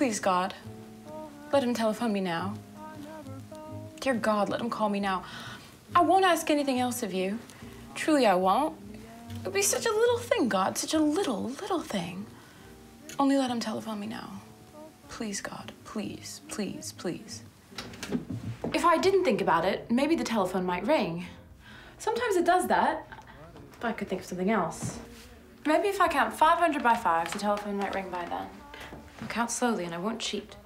Please, God, let him telephone me now. Dear God, let him call me now. I won't ask anything else of you. Truly, I won't. It would be such a little thing, God, such a little thing. Only let him telephone me now. Please, God, please, please, please. If I didn't think about it, maybe the telephone might ring. Sometimes it does that. If I could think of something else. Maybe if I count 500 by 5, the telephone might ring by then. I'll count slowly and I won't cheat.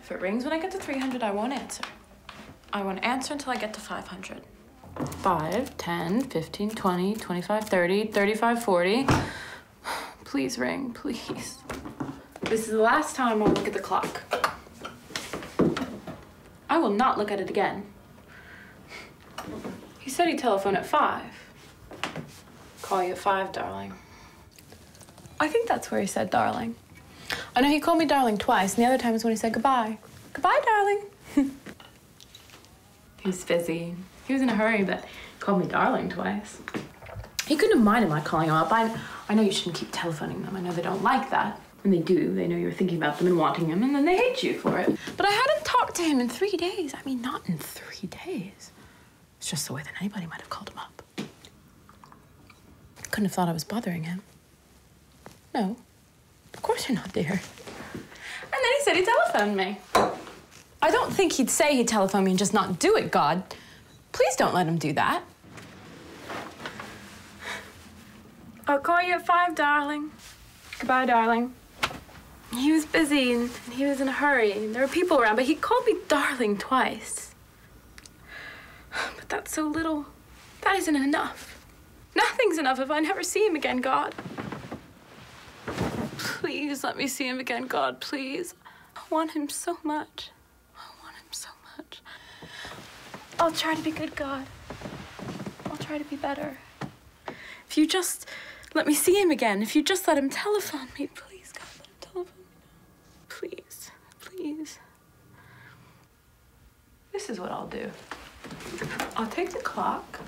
If it rings when I get to 300, I won't answer. I won't answer until I get to 500. 5, 10, 15, 20, 25, 30, 35, 40. Please ring, please. This is the last time I'll look at the clock. I will not look at it again. He said he'd telephone at 5. Call you at 5, darling. I think that's where he said darling. I know he called me darling twice, and the other time was when he said goodbye. Goodbye, darling. He was busy. He was in a hurry, but he called me darling twice. He couldn't have minded my calling him up. I know you shouldn't keep telephoning them. I know they don't like that. And they do. They know you're thinking about them and wanting him, and then they hate you for it. But I hadn't talked to him in 3 days. I mean, not in 3 days. It's just the way that anybody might have called him up. Couldn't have thought I was bothering him. No, of course you're not, dear. And then he said he'd telephone me. I don't think he'd say he'd telephone me and just not do it, God. Please don't let him do that. I'll call you at 5, darling. Goodbye, darling. He was busy and he was in a hurry and there were people around, but he called me darling twice. But that's so little. That isn't enough. Nothing's enough if I never see him again, God. Please let me see him again, God, please. I want him so much. I want him so much. I'll try to be good, God. I'll try to be better. If you just let me see him again, if you just let him telephone me, please, God, let him telephone me. Please, please. This is what I'll do. I'll take the clock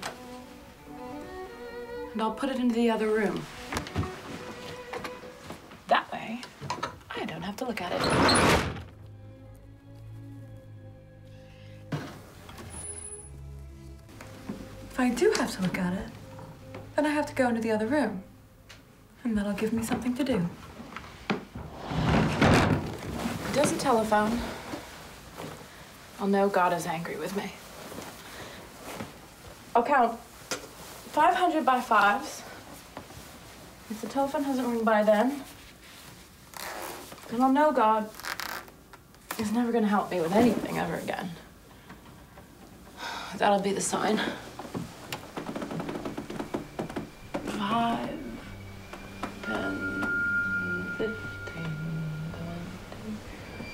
and I'll put it into the other room. That way, I don't have to look at it. If I do have to look at it, then I have to go into the other room. And that'll give me something to do. If it doesn't telephone, I'll know God is angry with me. I'll count 500 by 5s. If the telephone hasn't rung by then I'll know God is never gonna help me with anything ever again. That'll be the sign. 5, 10, 15, 20,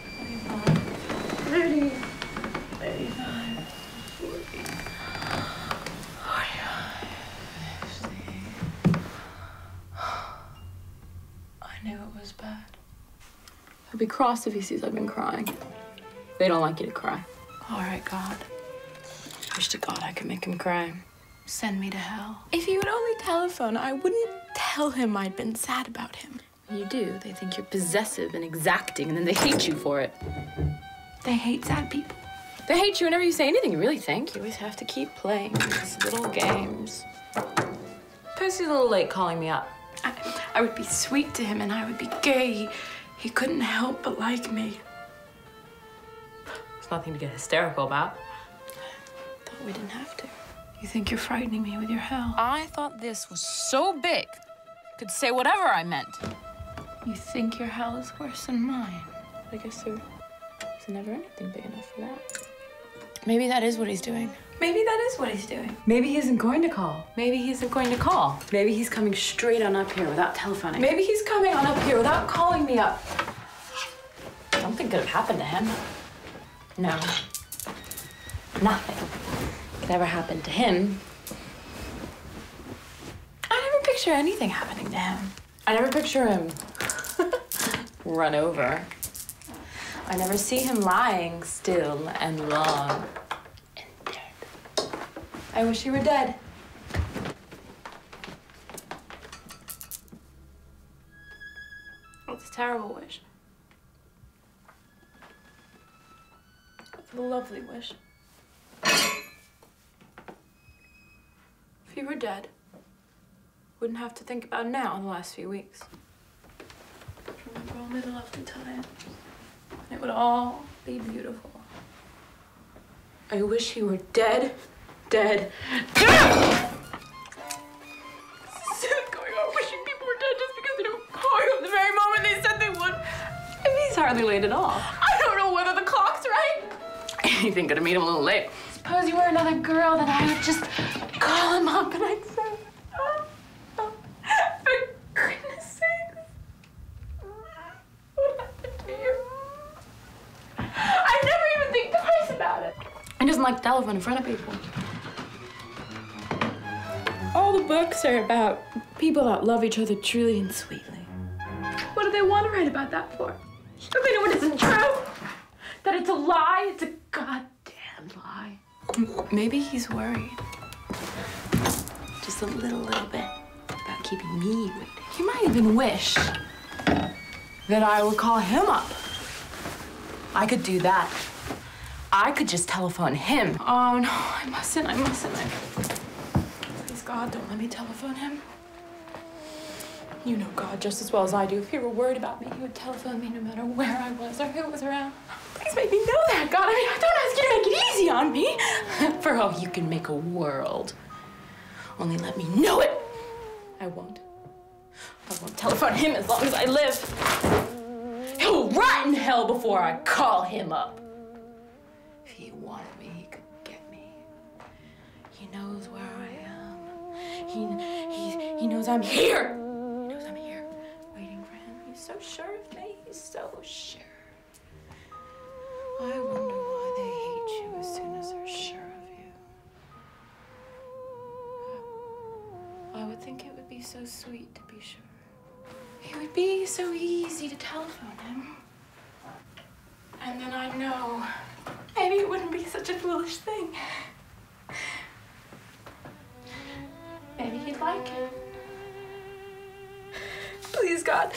25, 30, 35, 40, 45, 50. I knew it was bad. He'll be cross if he sees I've been crying. They don't like you to cry. All right, God. I wish to God I could make him cry. Send me to hell. If he would only telephone, I wouldn't tell him I'd been sad about him. When you do, they think you're possessive and exacting, and then they hate you for it. They hate sad people. They hate you whenever you say anything you really think. You always have to keep playing these little games. Percy's a little late calling me up. I would be sweet to him, and I would be gay. He couldn't help but like me. There's nothing to get hysterical about. I thought we didn't have to. You think you're frightening me with your hell? I thought this was so big, could say whatever I meant. You think your hell is worse than mine? I guess there's never anything big enough for that. Maybe that is what he's doing. Maybe that is what he's doing. Maybe he isn't going to call. Maybe he isn't going to call. Maybe he's coming straight on up here without telephoning. Maybe he's coming on up here without calling me up. Something could have happened to him. No. Nothing could ever happen to him. I never picture anything happening to him. I never picture him run over. I never see him lying still and long and dead. I wish he were dead. It's a terrible wish. a lovely wish. If you were dead, wouldn't have to think about it now in the last few weeks. Remember only the lovely time. It would all be beautiful. I wish he were dead, dead, dead! Going on wishing people were dead just because they don't call you at the very moment they said they would. And he's hardly late at all. I don't know whether the clock's right. Anything could have made him a little late. Suppose you were another girl, then I would just call him up and I'd say, for goodness sakes, what happened to you? I never even think twice about it. I just like telephone in front of people. All the books are about people that love each other truly and sweetly. What do they want to write about that for? Don't they know it isn't true? That it's a lie? It's a goddamn lie. Maybe he's worried. Just a little bit about keeping me waiting. He might even wish that I would call him up. I could do that. I could just telephone him. Oh, no, I mustn't. Please, God, don't let me telephone him. You know God just as well as I do. If he were worried about me, he would telephone me no matter where I was or who was around. Please make me know that, God. I mean, don't ask you to make it easy on me. For all you can make a world. Only let me know it. I won't telephone him as long as I live. He'll rot in hell before I call him up. If he wanted me, he could get me. He knows where I am. He knows I'm here. He knows I'm here, waiting for him. He's so sure of me. He's so sure. I wonder why they hate you as soon as they're sure of you. I would think it would be so sweet to be sure. It would be so easy to telephone him. And then I know maybe it wouldn't be such a foolish thing. Maybe he'd like it. Please, God,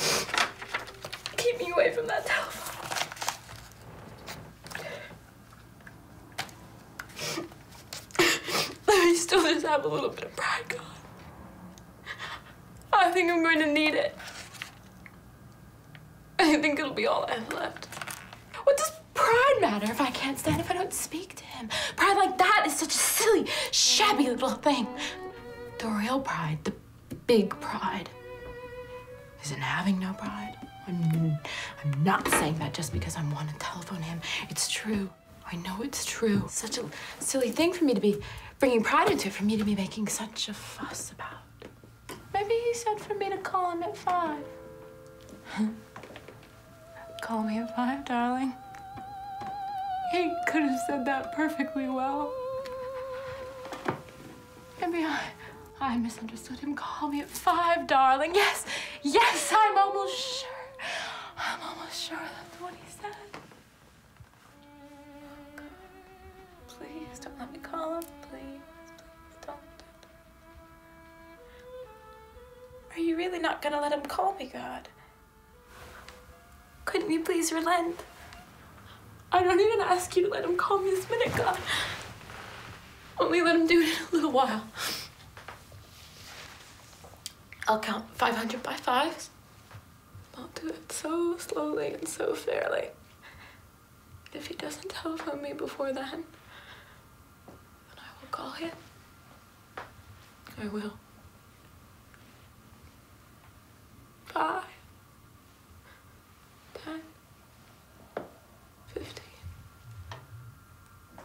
keep me away from that telephone. Let me still just have a little bit of pride, God. I think I'm going to need it. I think it'll be all I have left. What does pride matter if I can't stand, if I don't speak to him? Pride like that is such a silly, shabby little thing. The real pride, the big pride, is in having no pride. I'm not saying that just because I want to telephone him. It's true. I know it's true. It's such a silly thing for me to be bringing pride into it, for me to be making such a fuss about. Maybe he said for me to call him at 5. Call me at 5, darling. He could have said that perfectly well. Maybe I misunderstood him. Call me at 5, darling. Yes, I'm almost sure. I'm almost sure that's what he said. Oh, God. Please don't let me call him. Please don't. Are you really not gonna let him call me, God? Couldn't you please relent? I don't even ask you to let him call me this minute, God. Only let him do it in a little while. I'll count 500 by 5s. I'll do it so slowly and so fairly. If he doesn't telephone me before then I will call him. I will. 5, 10, 15,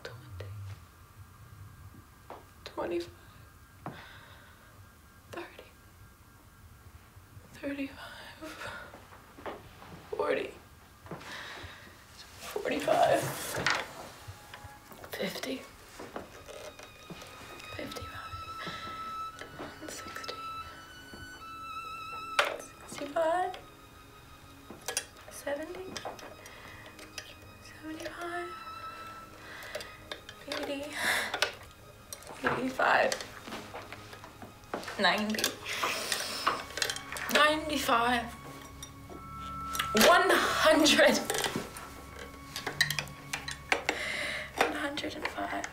20, 25, 30, 35, 40, 45, 50, 55, 60, 65, 70, 75, 80, 85, 90, 95, 100, God,